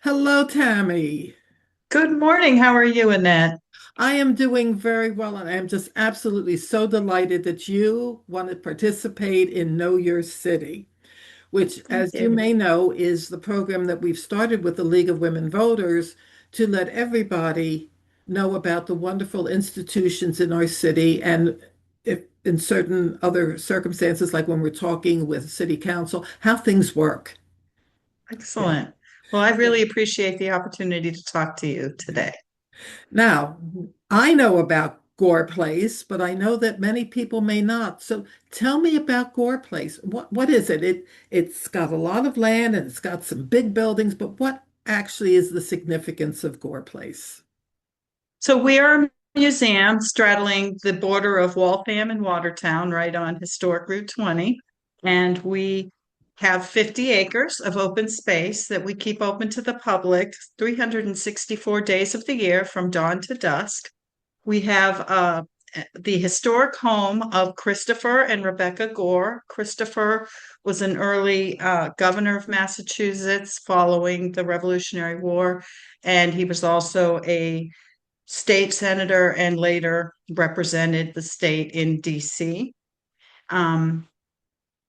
Hello, Tammy. Good morning. How are you, Annette? I am doing very well, and I am just absolutely so delighted that you want to participate in Know Your City, which, Thank as you you. may know, is the program that we've started with the League of Women Voters to let everybody know about the wonderful institutions in our city and if in certain other circumstances, like when we're talking with city council, how things work. Yeah. Excellent. Well, I really appreciate the opportunity to talk to you today. Now, I know about Gore Place, but I know that many people may not. So tell me about Gore Place. What is it? It's got a lot of land and it's got some big buildings, but what actually is the significance of Gore Place? So we are a museum straddling the border of Waltham and Watertown, right on historic Route 20. And we have 50 acres of open space that we keep open to the public 364 days of the year from dawn to dusk. We have the historic home of Christopher and Rebecca Gore. Christopher was an early governor of Massachusetts following the Revolutionary War, and he was also a state senator and later represented the state in DC. Um,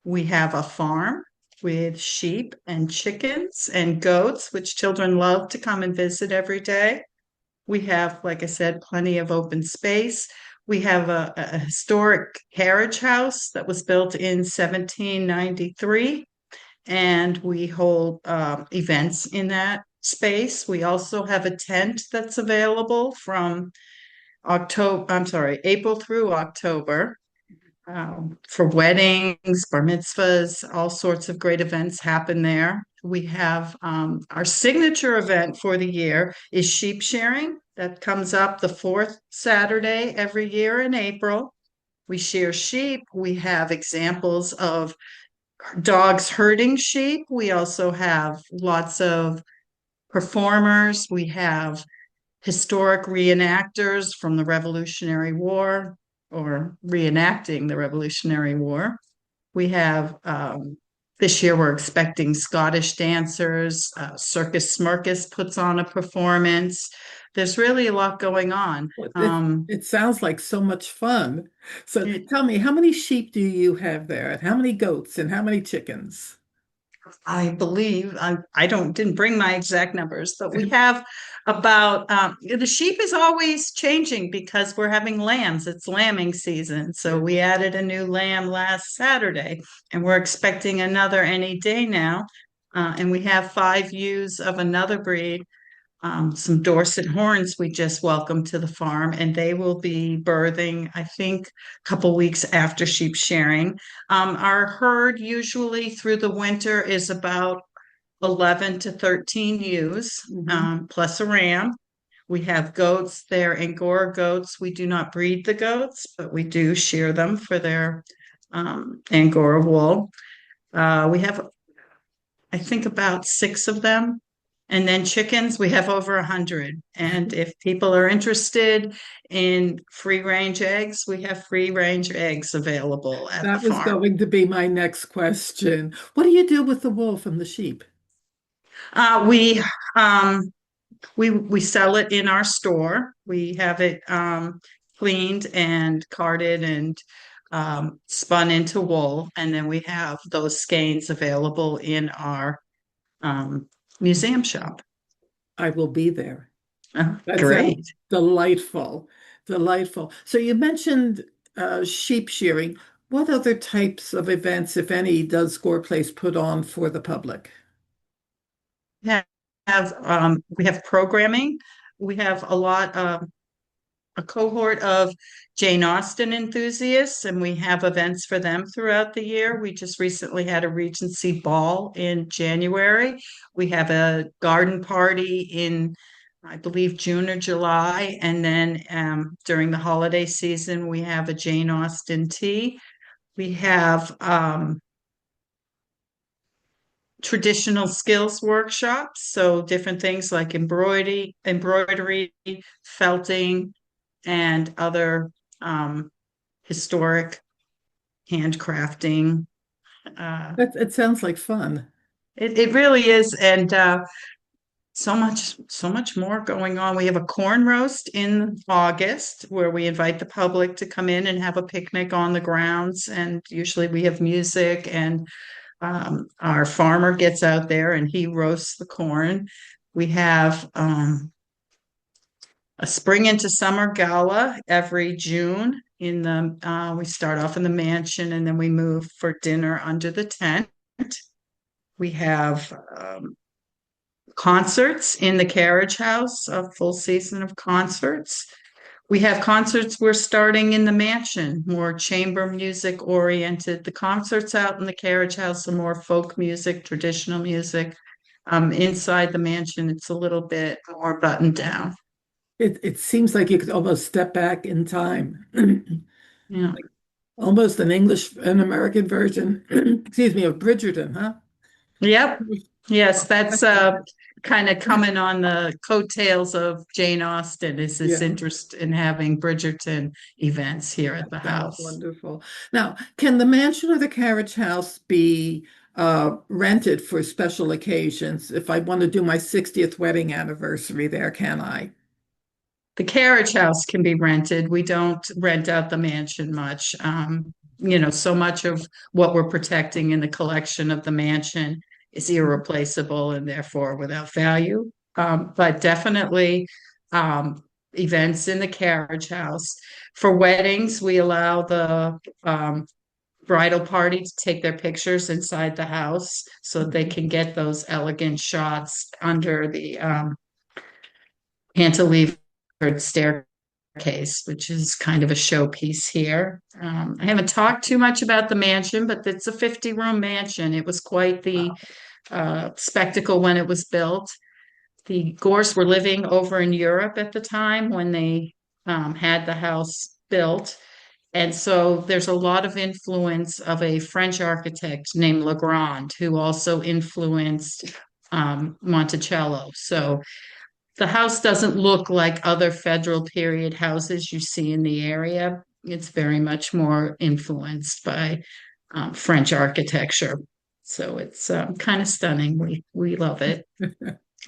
we have a farm with sheep and chickens and goats, which children love to come and visit every day. We have, like I said, plenty of open space. We have a historic carriage house that was built in 1793, and we hold events in that space. We also have a tent that's available from April through October for weddings, bar mitzvahs, all sorts of great events happen there. We have our signature event for the year is sheep shearing. That comes up the fourth Saturday every year in April. We shear sheep. We have examples of dogs herding sheep. We also have lots of performers. We have historic reenactors from the Revolutionary War or reenacting the Revolutionary War. We have this year we're expecting Scottish dancers. Circus Smirkus puts on a performance. There's really a lot going on. Well, Um, it sounds like so much fun. So it, tell me, how many sheep do you have there, and how many goats, and how many chickens? I believe I don't didn't bring my exact numbers, but we have about the sheep is always changing because we're having lambs. It's lambing season, so Yeah. we added a new lamb last Saturday, and we're expecting another any day now. And we have five ewes of another breed, some Dorset horns we just welcomed to the farm, and they will be birthing, I think, a couple weeks after sheep shearing. Our herd usually through the winter is about 11 to 13 ewes, Mhm. plus a ram. We have goats there, Angora goats. We do not breed the goats, but we do shear them for their Angora wool. We have, I think, about six of them. And then chickens, we have over 100. And if people are interested in free range eggs, we have free range eggs available at the That was farm. going to be my next question. What do you do with the wool from the sheep? Uh, we um, we sell it in our store. We have it cleaned and carded and spun into wool, and then we have those skeins available in our um, museum shop. I will be there. That sounds Great. delightful. Delightful. So you mentioned sheep shearing. What other types of events, if any, does Gore Place put on for the public? We have programming. We have a cohort of Jane Austen enthusiasts, and we have events for them throughout the year. We just recently had a Regency ball in January. We have a garden party in, I believe, June or July, and then during the holiday season, we have a Jane Austen tea. We have traditional skills workshops, so different things like embroidery, felting, and other historic. handcrafting. Uh, It sounds like fun. it really is, and so much more going on. We have a corn roast in August where we invite the public to come in and have a picnic on the grounds, and usually we have music, and our farmer gets out there and he roasts the corn. We have a spring into summer gala every June in the we start off in the mansion and then we move for dinner under the tent. We have concerts in the carriage house, a full season of concerts. We have concerts we're starting in the mansion, more chamber music oriented. The concerts out in the carriage house are more folk music, traditional music. Inside the mansion, it's a little bit more buttoned down. It seems like you could almost step back in time. Yeah. Almost an American version, excuse me, of Bridgerton, huh? Yep. Yes, that's kind of coming on the coattails of Jane Austen is this Yeah, interest in having Bridgerton events here at that the sounds house. wonderful. Now, can the mansion or the carriage house be rented for special occasions? If I want to do my 60th wedding anniversary there, can I? The carriage house can be rented. We don't rent out the mansion much. So much of what we're protecting in the collection of the mansion is irreplaceable and therefore without value. But definitely events in the carriage house. For weddings, we allow the bridal party to take their pictures inside the house so that they Mhm. can get those elegant shots under the cantilevered staircase, which is kind of a showpiece here. I haven't talked too much about the mansion, but it's a 50-room mansion. It was quite the Wow. spectacle when it was built. The Gores were living over in Europe at the time when they had the house built. And so there's a lot of influence of a French architect named Legrand, who also influenced Monticello. So the house doesn't look like other federal period houses you see in the area. It's very much more influenced by French architecture. So it's kind of stunning. We love it.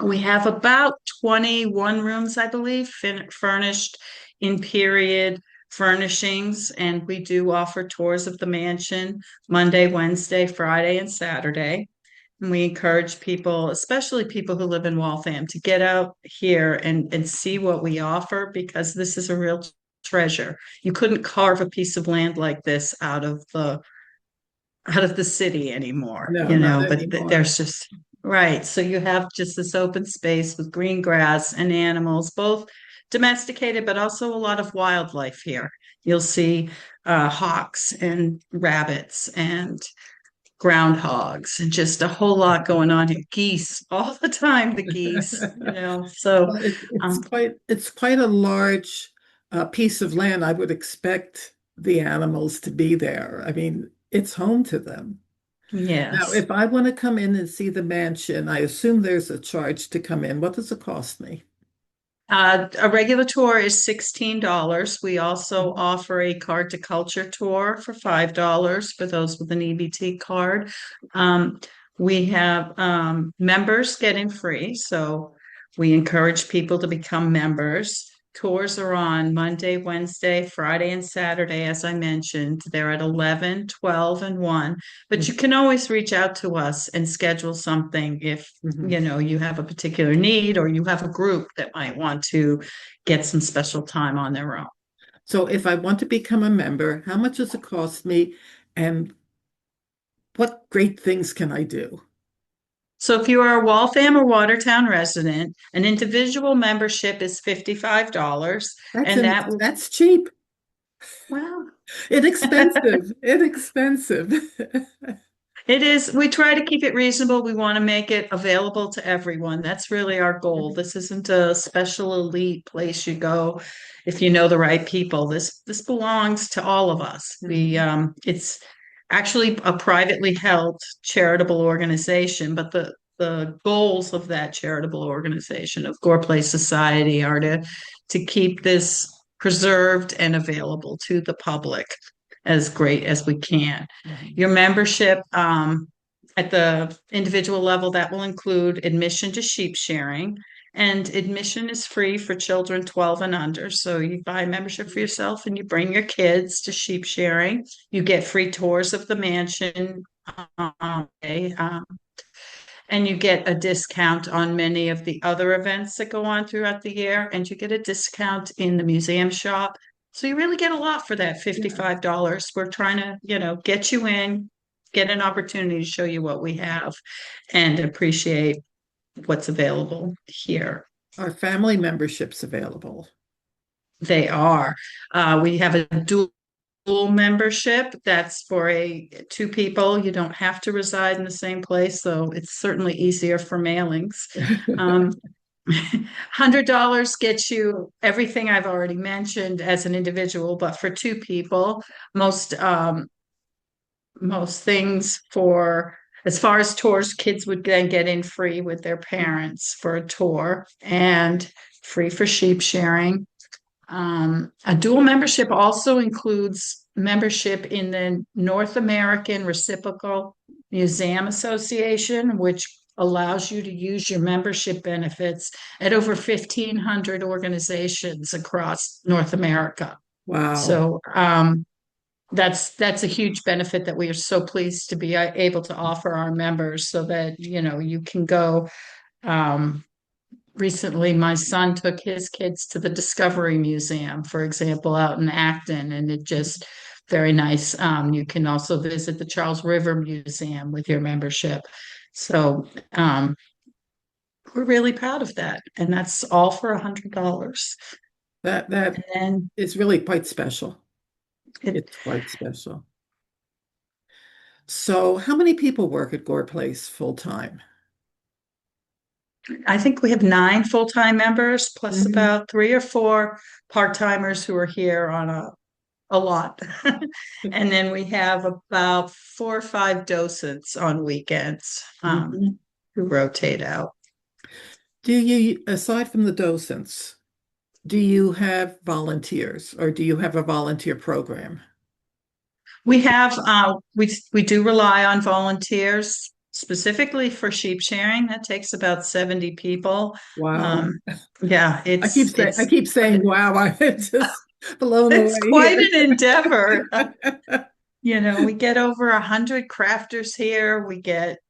We have about 21 rooms, I believe, furnished in period furnishings, and we do offer tours of the mansion Monday, Wednesday, Friday, and Saturday. And we encourage people, especially people who live in Waltham, to get out here and see what we offer because this is a real treasure. You couldn't carve a piece of land like this out of the city anymore, No, not but anymore. there's just right. So you have just this open space with green grass and animals, both domesticated, but also a lot of wildlife here. You'll see hawks and rabbits and groundhogs and just a whole lot going on here. Geese all the time, the geese. So Well, um, it's quite a large piece of land. I would expect the animals to be there. I mean, it's home to them. Now, yes. if I want to come in and see the mansion, I assume there's a charge to come in. What does it cost me? A regular tour is $16. We also offer a card to culture tour for $5 for those with an EBT card. Um, we have members getting free, so we encourage people to become members. Tours are on Monday, Wednesday, Friday, and Saturday, as I mentioned. They're at 11, 12, and 1. But you Mhm. can always reach out to us and schedule something if Mhm. you have a particular need or you have a group that might want to get some special time on their own. So if I want to become a member, how much does it cost me? And what great things can I do? So if you are a Waltham or Watertown resident, an individual membership is $55 and that will That's cheap, well inexpensive, inexpensive. it is, we try to keep it reasonable. We want to make it available to everyone. That's really our goal. This isn't a special elite place you go if you know the right people. This belongs to all of us. We Mhm. it's actually a privately held charitable organization, but the goals of that charitable organization of Gore Place Society are to keep this preserved and available to the public. as great as we can. Mhm. Your membership, at the individual level, that will include admission to sheep shearing. And admission is free for children 12 and under. So you buy a membership for yourself and you bring your kids to sheep shearing. You get free tours of the mansion. Okay, and you get a discount on many of the other events that go on throughout the year, and you get a discount in the museum shop. So you really get a lot for that Yeah. $55. We're trying to, get you in, get an opportunity to show you what we have and appreciate what's available here. Are family memberships available? They are. We have a dual membership that's for two people. You don't have to reside in the same place, so it's certainly easier for mailings. Um, $100 gets you everything I've already mentioned as an individual, but for two people, most things for as far as tours, kids would then get in free with their parents for a tour and free for sheep shearing. A dual membership also includes membership in the North American Reciprocal Museum Association, which allows you to use your membership benefits at over 1,500 organizations across North America. Wow. So that's a huge benefit that we are so pleased to be able to offer our members so that you can go. Recently, my son took his kids to the Discovery Museum, for example, out in Acton, and it just very nice. You can also visit the Charles River Museum with your membership. So we're really proud of that, and that's all for $100. That And is really quite special. it, It's quite special. So, how many people work at Gore Place full time? I think we have 9 full-time members, plus Mhm. about 3 or 4 part-timers who are here on a lot. And then we have about 4 or 5 docents on weekends Mhm. who rotate out. Do you, aside from the docents, do you have volunteers or do you have a volunteer program? We do rely on volunteers specifically for sheep shearing. That takes about 70 people. Wow. Um, yeah, I it's keep saying wow, I'm just blown it's away quite here. an endeavor. We get over 100 crafters here. We get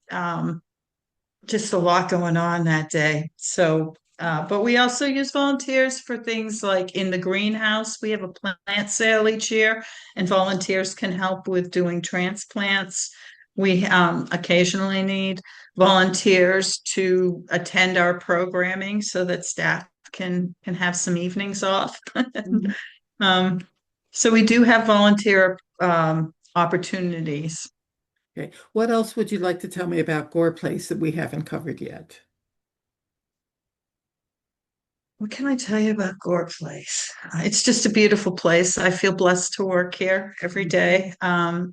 just a lot going on that day. So, but we also use volunteers for things like in the greenhouse. We have a plant sale each year, and volunteers can help with doing transplants. We occasionally need volunteers to attend our programming so that staff can have some evenings off. Mhm. Um, so we do have volunteer opportunities. Okay. What else would you like to tell me about Gore Place that we haven't covered yet? What can I tell you about Gore Place? It's just a beautiful place. I feel blessed to work here every day. I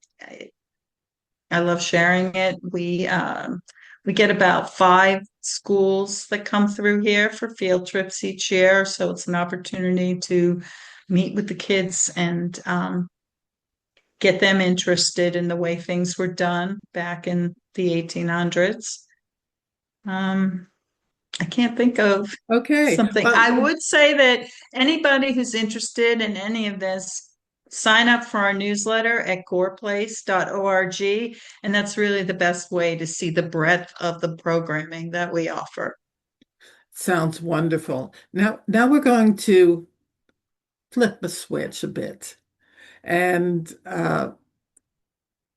love sharing it. We get about 5 schools that come through here for field trips each year, so it's an opportunity to meet with the kids and get them interested in the way things were done back in the 1800s. Um, I can't think of Okay. something. Well, I would say that anybody who's interested in any of this, sign up for our newsletter at goreplace.org. And that's really the best way to see the breadth of the programming that we offer. sounds wonderful. Now we're going to flip a switch a bit. And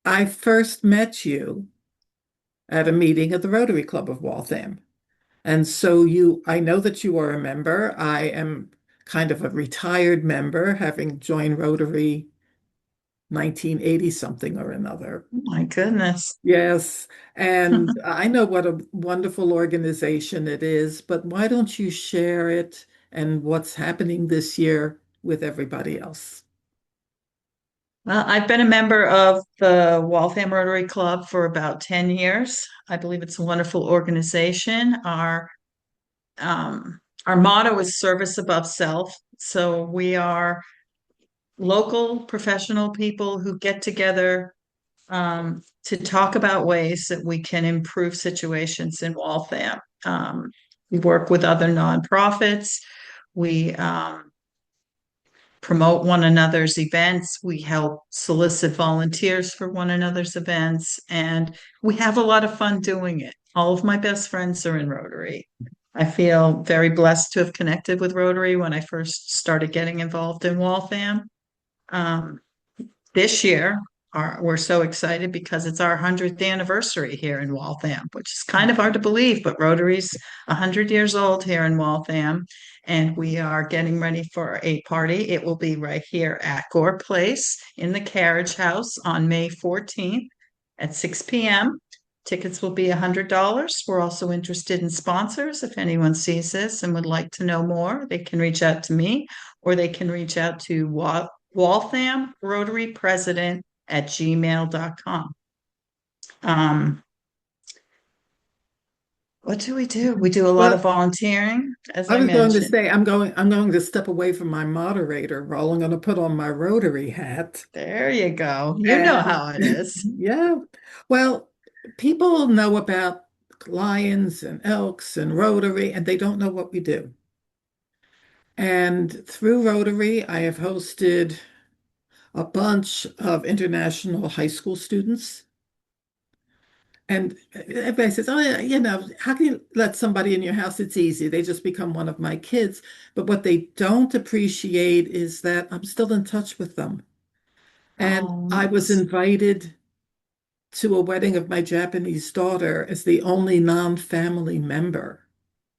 I first met you at a meeting at the Rotary Club of Waltham. And so I know that you are a member. I am kind of a retired member, having joined Rotary 1980 something or another. Oh my goodness. Yes, and I know what a wonderful organization it is, but why don't you share it and what's happening this year with everybody else? Well, I've been a member of the Waltham Rotary Club for about 10 years. I believe it's a wonderful organization. Our motto is service above self. So we are local professional people who get together to talk about ways that we can improve situations in Waltham. We work with other nonprofits. We promote one another's events. We help solicit volunteers for one another's events, and we have a lot of fun doing it. All of my best friends are in Rotary. I feel very blessed to have connected with Rotary when I first started getting involved in Waltham. Um, this year, we're so excited because it's our 100th anniversary here in Waltham, which is kind of hard to believe, but Rotary's 100 years old here in Waltham, and we are getting ready for a party. It will be right here at Gore Place in the Carriage House on May 14th at 6 p.m. Tickets will be $100. We're also interested in sponsors. If anyone sees this and would like to know more, they can reach out to me or they can reach out to Waltham Rotary President at gmail.com. What do we do? We do a lot of Well, volunteering, as I I was going to mentioned. say I'm going to step away from my moderator role. I'm going to put on my Rotary hat. There you go. You know And how it is. yeah, well, people know about lions and elks and Rotary, and they don't know what we do. And through Rotary, I have hosted a bunch of international high school students. And everybody says, oh, yeah, how can you let somebody in your house? It's easy. They just become one of my kids. But what they don't appreciate is that I'm still in touch with them. And Oh, I was that's invited to a wedding of my Japanese daughter as the only non-family member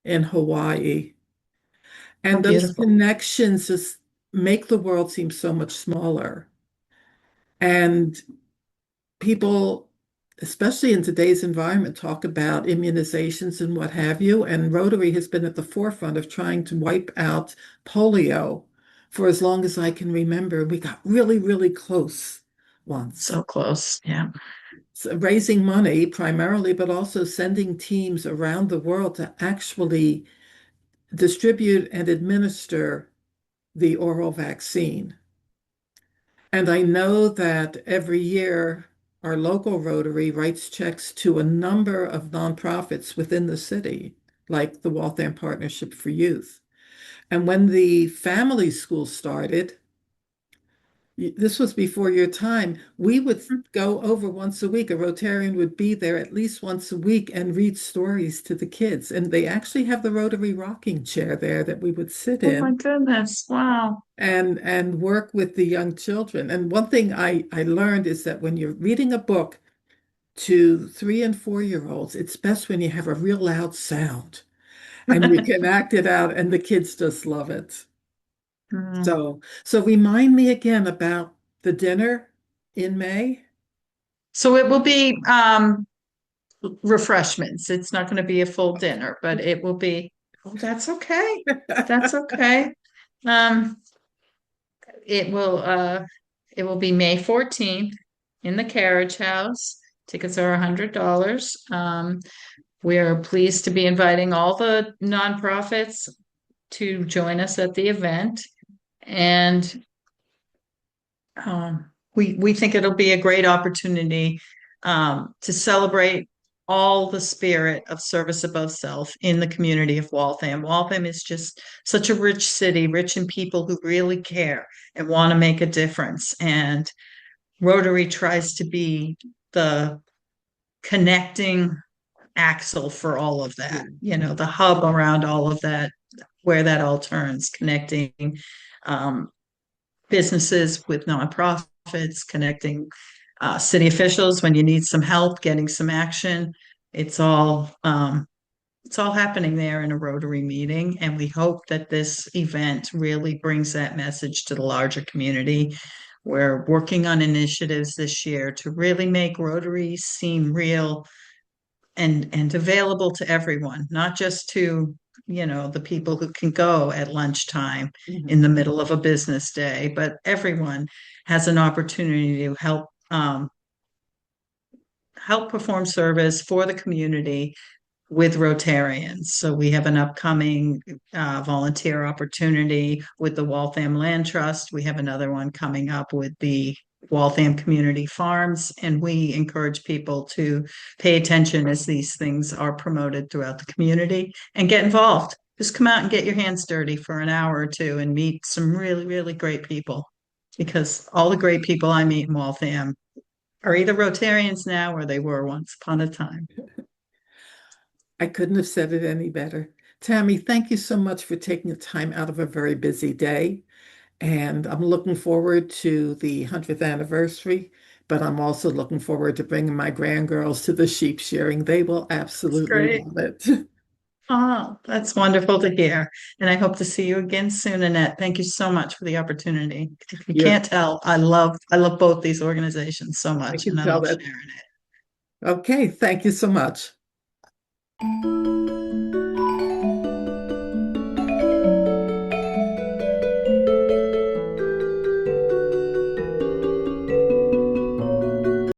in Hawaii. so And those beautiful. connections just make the world seem so much smaller. And people, especially in today's environment, talk about immunizations and what have you. And Rotary has been at the forefront of trying to wipe out polio for as long as I can remember. We got really, really close once. So close. Yeah. So raising money primarily, but also sending teams around the world to actually distribute and administer the oral vaccine. And I know that every year our local Rotary writes checks to a number of nonprofits within the city, like the Waltham Partnership for Youth. And when the family school started, this was before your time, we would go over once a week. A Rotarian would be there at least once a week and read stories to the kids. And they actually have the Rotary rocking chair there that we would sit Oh my in goodness. Wow. and work with the young children. And one thing I learned is that when you're reading a book to 3 and 4 year olds, it's best when you have a real loud sound and you can act it out, and the kids just love it. Mm. So remind me again about the dinner in May. So it will be refreshments. It's not going to be a full dinner, but it will be, oh, that's okay. That's okay. Um, It will it will be May 14th in the Carriage House. Tickets are $100. We're pleased to be inviting all the nonprofits to join us at the event. And we think it'll be a great opportunity to celebrate all the spirit of service above self in the community of Waltham. Waltham is just such a rich city, rich in people who really care and want to make a difference. And Rotary tries to be the connecting axle for all of that, the hub around all of that, where that all turns, connecting um, businesses with nonprofits, connecting city officials when you need some help, getting some action. It's all it's all happening there in a Rotary meeting, and we hope that this event really brings that message to the larger community. We're working on initiatives this year to really make Rotary seem real and available to everyone, not just to the people who can go at lunchtime in the Mhm. middle of a business day, but everyone has an opportunity to help perform service for the community with Rotarians. So we have an upcoming volunteer opportunity with the Waltham Land Trust. We have another one coming up with the Waltham Community Farms, and we encourage people to pay attention as these things are promoted throughout the community and get involved. Just come out and get your hands dirty for an hour or two and meet some really, really great people. Because all the great people I meet in Waltham are either Rotarians now or they were once upon a time. I couldn't have said it any better. Tammy, thank you so much for taking the time out of a very busy day. And I'm looking forward to the 100th anniversary, but I'm also looking forward to bringing my grandgirls to the sheep shearing. They will It's absolutely great. love it. Oh, that's wonderful to hear. And I hope to see you again soon, Annette. Thank you so much for the opportunity. If you You, can't tell, I love both these organizations so I much can and I tell love that. sharing it. Okay, thank you so much.